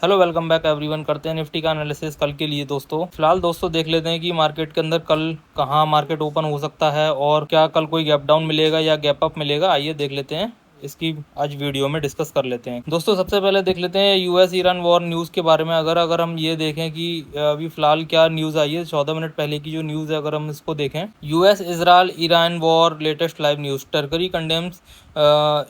Hello welcome back everyone. करते हैं Nifty का एनालिसिस कल के लिए दोस्तों। फिलहाल दोस्तों देख लेते हैं कि मार्केट के अंदर कल कहाँ मार्केट ओपन हो सकता है और क्या कल कोई गैप डाउन मिलेगा या गैप अप मिलेगा। आइए देख लेते हैं, इसकी आज वीडियो में डिस्कस कर लेते हैं दोस्तों। सबसे पहले देख लेते हैं यूएस ईरान वॉर न्यूज़ के बारे में। अगर हम ये देखें कि अभी फिलहाल क्या न्यूज़ आई है, 14 मिनट पहले की जो न्यूज़ है, अगर हम इसको देखें, US Israel Iran war latest live news. Turkey condemns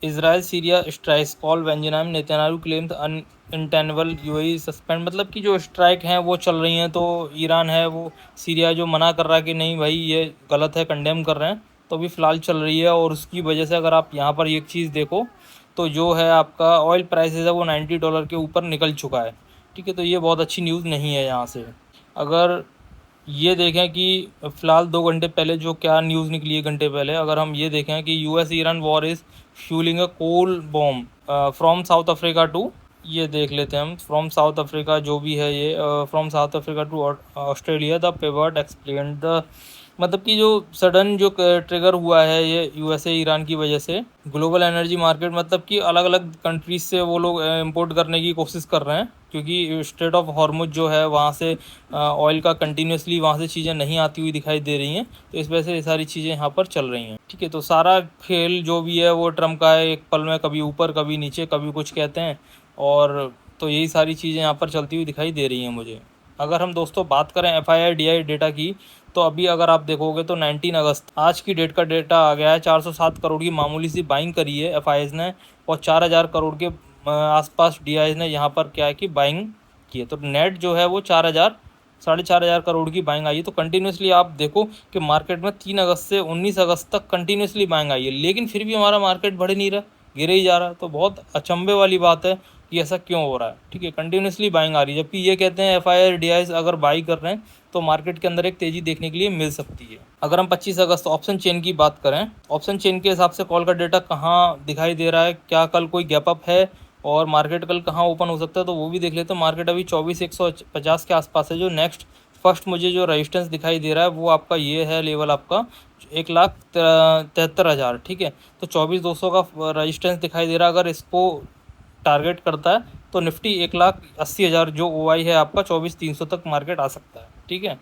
Israel Syria strikes, call Benjamin Netanyahu claims untenable UAE suspend. मतलब कि जो स्ट्राइक हैं वो चल रही हैं, तो ईरान है वो सीरिया जो मना कर रहा है कि नहीं भाई ये गलत है, कंडेम कर रहे हैं, तो अभी फ़िलहाल चल रही है। और उसकी वजह से अगर आप यहाँ पर एक चीज़ देखो तो जो है आपका ऑयल प्राइसेस है वो $90 के ऊपर निकल चुका है। ठीक है, तो ये बहुत अच्छी न्यूज़ नहीं है यहाँ से। अगर ये देखें कि फ़िलहाल 2 घंटे पहले जो क्या न्यूज़ निकली है, घंटे पहले अगर हम ये देखें कि US Iran war is fuelling a coal bomb from South Africa to, ये देख लेते हैं हम, फ्रॉम साउथ अफ्रीका जो भी है ये, from South Africa to Australia the pivot explain the. मतलब कि जो सडन जो ट्रिगर हुआ है ये यूएसए ईरान की वजह से, ग्लोबल एनर्जी मार्केट, मतलब कि अलग अलग कंट्रीज से वो लोग इंपोर्ट करने की कोशिश कर रहे हैं, क्योंकि स्ट्रेट ऑफ हॉर्मुज जो है वहाँ से ऑयल का कंटिन्यूसली वहाँ से चीज़ें नहीं आती हुई दिखाई दे रही हैं, तो इस वजह से ये सारी चीज़ें यहाँ पर चल रही हैं। ठीक है, तो सारा खेल जो भी है वो ट्रम्प का है, एक पल में कभी ऊपर कभी नीचे कभी कुछ कहते हैं, और तो यही सारी चीज़ें यहाँ पर चलती हुई दिखाई दे रही हैं मुझे। अगर हम दोस्तों बात करें FII-DI डेटा की, तो अभी अगर आप देखोगे तो 19 अगस्त आज की डेट का डेटा आ गया है। 407 करोड़ की मामूली सी बाइंग करी है FIIs ने, और 4000 करोड़ के आसपास DIs ने यहाँ पर क्या है कि बाइंग की है। तो नेट जो है वो 4000 4,500 करोड़ की बाइंग आई है। तो कंटिन्यूसली आप देखो कि मार्केट में 3 अगस्त से 19 अगस्त तक कंटिन्यूसली बाइंग आई है, लेकिन फिर भी हमारा मार्केट बढ़ नहीं रहा, गिरे ही जा रहा है। तो बहुत अचंभे वाली बात है कि ऐसा क्यों हो रहा है। ठीक है, कंटिन्यूसली बाइंग आ रही है, जबकि ये कहते हैं FII-DIs अगर बाई कर रहे हैं तो मार्केट के अंदर एक तेज़ी देखने के लिए मिल सकती है। अगर हम 25 अगस्त ऑप्शन चेन की बात करें, ऑप्शन चेन के हिसाब से कॉल का डेटा कहाँ दिखाई दे रहा है, क्या कल कोई गैप अप है और मार्केट कल कहाँ ओपन हो सकता है, तो वो भी देख लेते हैं। मार्केट अभी 24,150 के आसपास है। जो नेक्स्ट फर्स्ट मुझे जो रेजिस्टेंस दिखाई दे रहा है वो आपका ये है लेवल, आपका 1,73,000। ठीक है, तो 24,200 का रेजिस्टेंस दिखाई दे रहा है। अगर इसको टारगेट करता है तो निफ्टी 1,80,000 जो OI है आपका 24,300 तक मार्केट आ सकता है। ठीक है,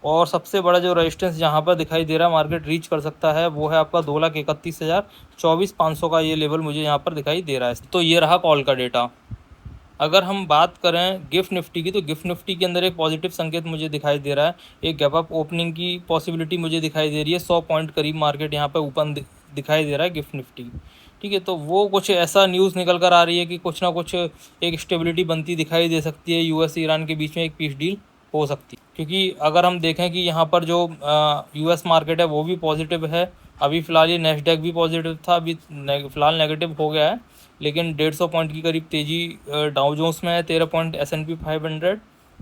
और सबसे बड़ा जो रेजिस्टेंस जहाँ पर दिखाई दे रहा है मार्केट रीच कर सकता है वो है आपका 2,31,000, 24,500 का ये लेवल मुझे यहाँ पर दिखाई दे रहा है। तो ये रहा कॉल का डेटा। अगर हम बात करें गिफ्ट निफ्टी की, तो गिफ्ट निफ्टी के अंदर एक पॉजिटिव संकेत मुझे दिखाई दे रहा है। एक गैप अप ओपनिंग की पॉसिबिलिटी मुझे दिखाई दे रही है। 100 पॉइंट करीब मार्केट यहाँ पे ओपन दिखाई दे रहा है गिफ्ट निफ्टी। ठीक है, तो वो कुछ ऐसा न्यूज़ निकल कर आ रही है कि कुछ ना कुछ एक स्टेबिलिटी बनती दिखाई दे सकती है। यूएस ईरान के बीच में एक पीस डील हो सकती है, क्योंकि अगर हम देखें कि यहाँ पर जो यूएस मार्केट है वो भी पॉजिटिव है। अभी फ़िलहाल ये नेस्डैक भी पॉजिटिव था, अभी फ़िलहाल नेगेटिव हो गया है, लेकिन 150 पॉइंट की करीब तेज़ी डाउ जोन्स में है, 13 पॉइंट S&P 500।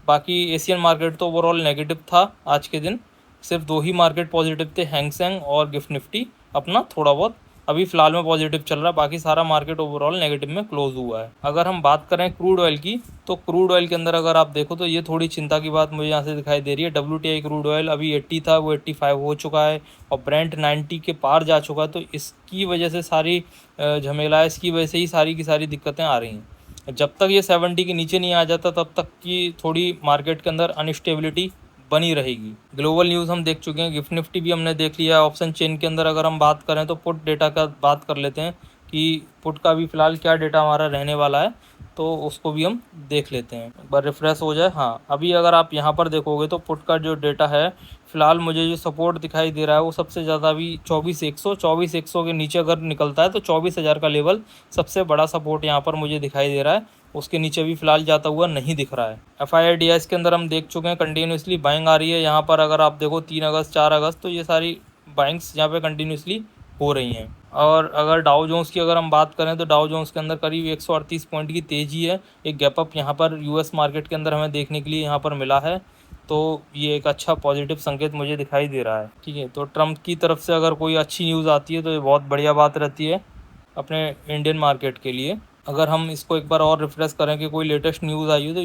बाकी एशियन मार्केट तो ओवरऑल नेगेटिव था आज के दिन। सिर्फ 2 ही मार्केट पॉजिटिव थे, हैंग सेंग और गिफ्ट निफ्टी अपना थोड़ा बहुत अभी फ़िलहाल में पॉजिटिव चल रहा है, बाकी सारा मार्केट ओवरऑल नेगेटिव में क्लोज हुआ है। अगर हम बात करें क्रूड ऑयल की, तो क्रूड ऑयल के अंदर अगर आप देखो तो ये थोड़ी चिंता की बात मुझे यहाँ से दिखाई दे रही है। WTI क्रूड ऑयल अभी 80 था, वो 85 हो चुका है, और ब्रेंट 90 के पार जा चुका है। तो इसकी वजह से सारी झमेला, इसकी वजह से ही सारी की सारी दिक्कतें आ रही हैं। जब तक ये 70 के नीचे नहीं आ जाता तब तक की थोड़ी मार्केट के अंदर अनस्टेबिलिटी बनी रहेगी। ग्लोबल न्यूज़ हम देख चुके हैं, गिफ्ट निफ्टी भी हमने देख लिया। ऑप्शन चेन के अंदर अगर हम बात करें तो पुट डेटा का बात कर लेते हैं कि पुट का भी फ़िलहाल क्या डेटा हमारा रहने वाला है, तो उसको भी हम देख लेते हैं। एक बार रिफ्रेश हो जाए। हाँ, अभी अगर आप यहाँ पर देखोगे तो पुट का जो डेटा है, फ़िलहाल मुझे जो सपोर्ट दिखाई दे रहा है वो सबसे ज़्यादा अभी 24,100 के नीचे अगर निकलता है तो 24,000 का लेवल सबसे बड़ा सपोर्ट यहाँ पर मुझे दिखाई दे रहा है। उसके नीचे भी फ़िलहाल जाता हुआ नहीं दिख रहा है। FII-DIs के अंदर हम देख चुके हैं कंटिन्यूसली बाइंग आ रही है। यहाँ पर अगर आप देखो 3 अगस्त 4 अगस्त, तो ये सारी बाइंग्स यहाँ पे कंटिन्यूसली हो रही हैं। और अगर डाउ जोन्स की अगर हम बात करें तो डाउ जोन्स के अंदर करीब 138 पॉइंट की तेज़ी है। एक गैप अप यहाँ पर यूएस मार्केट के अंदर हमें देखने के लिए यहाँ पर मिला है, तो ये एक अच्छा पॉजिटिव संकेत मुझे दिखाई दे रहा है। ठीक है, तो ट्रम्प की तरफ से अगर कोई अच्छी न्यूज़ आती है तो ये बहुत बढ़िया बात रहती है अपने इंडियन मार्केट के लिए। अगर हम इसको एक बार और रिफ्रेश करें कि कोई लेटेस्ट न्यूज़ आई है, तो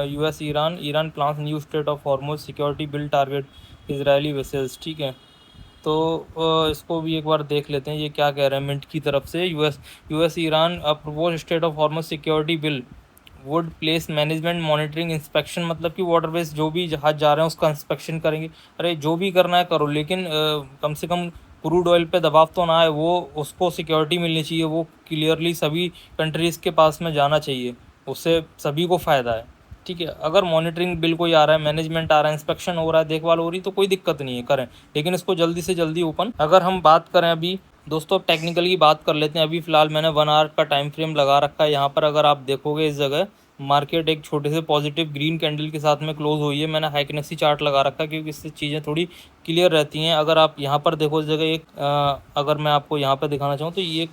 US Iran plans new state of Hormuz security bill target Israeli vessels. ठीक है, तो इसको भी एक बार देख लेते हैं ये क्या कह रहे हैं मिंट की तरफ से। US Iran propose state of Hormuz security bill would place management monitoring inspection, मतलब कि वाटर बेस जो भी जहाज जा रहे हैं उसका इंस्पेक्शन करेंगे। अरे जो भी करना है करो, लेकिन कम से कम क्रूड ऑयल पे दबाव तो ना आए, वो उसको सिक्योरिटी मिलनी चाहिए, वो क्लियरली सभी कंट्रीज़ के पास में जाना चाहिए, उससे सभी को फ़ायदा है। ठीक है, अगर मॉनिटरिंग बिल कोई आ रहा है, मैनेजमेंट आ रहा है, इंस्पेक्शन हो रहा है, देखभाल हो रही, तो कोई दिक्कत नहीं है, करें, लेकिन इसको जल्दी से जल्दी ओपन। अगर हम बात करें अभी दोस्तों, अब टेक्निकल की बात कर लेते हैं। अभी फ़िलहाल मैंने 1 आवर का टाइम फ्रेम लगा रखा है यहाँ पर। अगर आप देखोगे इस जगह मार्केट एक छोटे से पॉजिटिव ग्रीन कैंडल के साथ में क्लोज हुई है। मैंने हाइकनेसी चार्ट लगा रखा है क्योंकि इससे चीज़ें थोड़ी क्लियर रहती हैं। अगर आप यहाँ पर देखो इस जगह एक अगर मैं आपको यहाँ पर दिखाना चाहूँ तो ये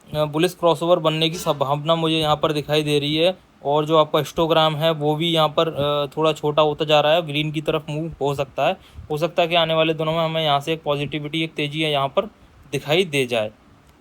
बुलिश क्रॉसओवर बनने की संभावना मुझे यहाँ पर दिखाई दे रही है। और जो आपका हिस्टोग्राम है वो भी यहाँ पर थोड़ा छोटा होता जा रहा है, ग्रीन की तरफ मूव हो सकता है। हो सकता है कि आने वाले दिनों में हमें यहाँ से एक पॉजिटिविटी, एक तेज़ी है यहाँ पर दिखाई दे जाए।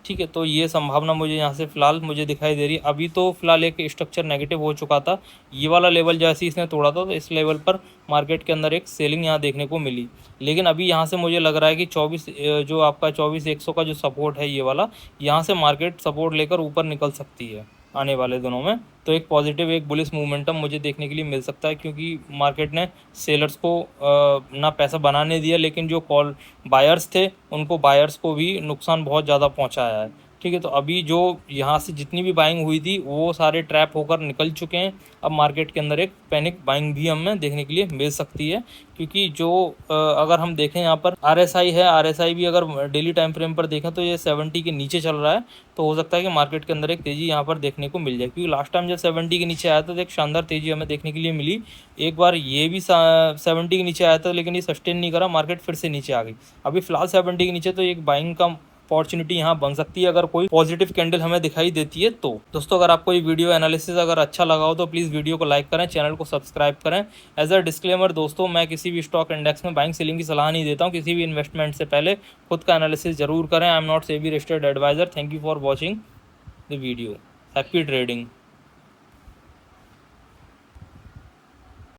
ठीक है, तो ये संभावना मुझे यहाँ से फ़िलहाल मुझे दिखाई दे रही है। अभी तो फ़िलहाल एक स्ट्रक्चर नेगेटिव हो चुका था, ये वाला लेवल जैसे ही इसने तोड़ा था तो इस लेवल पर मार्केट के अंदर एक सेलिंग यहाँ देखने को मिली। लेकिन अभी यहाँ से मुझे लग रहा है कि 24 जो आपका 24,100 का जो सपोर्ट है ये वाला, यहाँ से मार्केट सपोर्ट लेकर ऊपर निकल सकती है आने वाले दिनों में। तो एक पॉजिटिव, एक बुलिश मूवमेंटम मुझे देखने के लिए मिल सकता है, क्योंकि मार्केट ने सेलर्स को ना पैसा बनाने दिया, लेकिन जो कॉल बायर्स थे उनको, बायर्स को भी नुकसान बहुत ज़्यादा पहुंचाया है। ठीक है, तो अभी जो यहाँ से जितनी भी बाइंग हुई थी वो सारे ट्रैप होकर निकल चुके हैं। अब मार्केट के अंदर एक पैनिक बाइंग भी हमें देखने के लिए मिल सकती है, क्योंकि जो अगर हम देखें यहाँ पर RSI है, RSI भी अगर डेली टाइम फ्रेम पर देखें तो ये 70 के नीचे चल रहा है। तो हो सकता है कि मार्केट के अंदर एक तेज़ी यहाँ पर देखने को मिल जाए, क्योंकि लास्ट टाइम जब 70 के नीचे आया था तो एक शानदार तेज़ी हमें देखने के लिए मिली। एक बार ये भी 70 के नीचे आया था, लेकिन ये सस्टेन नहीं करा, मार्केट फिर से नीचे आ गई। अभी फ़िलहाल 70 के नीचे, तो एक बाइंग का अपॉर्चुनिटी यहाँ बन सकती है अगर कोई पॉजिटिव कैंडल हमें दिखाई देती है। तो दोस्तों, अगर आपको ये वीडियो एनालिसिस अगर अच्छा लगा हो तो प्लीज़ वीडियो को लाइक करें, चैनल को सब्सक्राइब करें। एज अ डिस्क्लेमर दोस्तों, मैं किसी भी स्टॉक इंडेक्स में बाइंग सेलिंग की सलाह नहीं देता हूँ। किसी भी इन्वेस्टमेंट से पहले खुद का एनालिसिस जरूर करें। I am not SEBI registered advisor. Thank you for watching the video. Happy trading.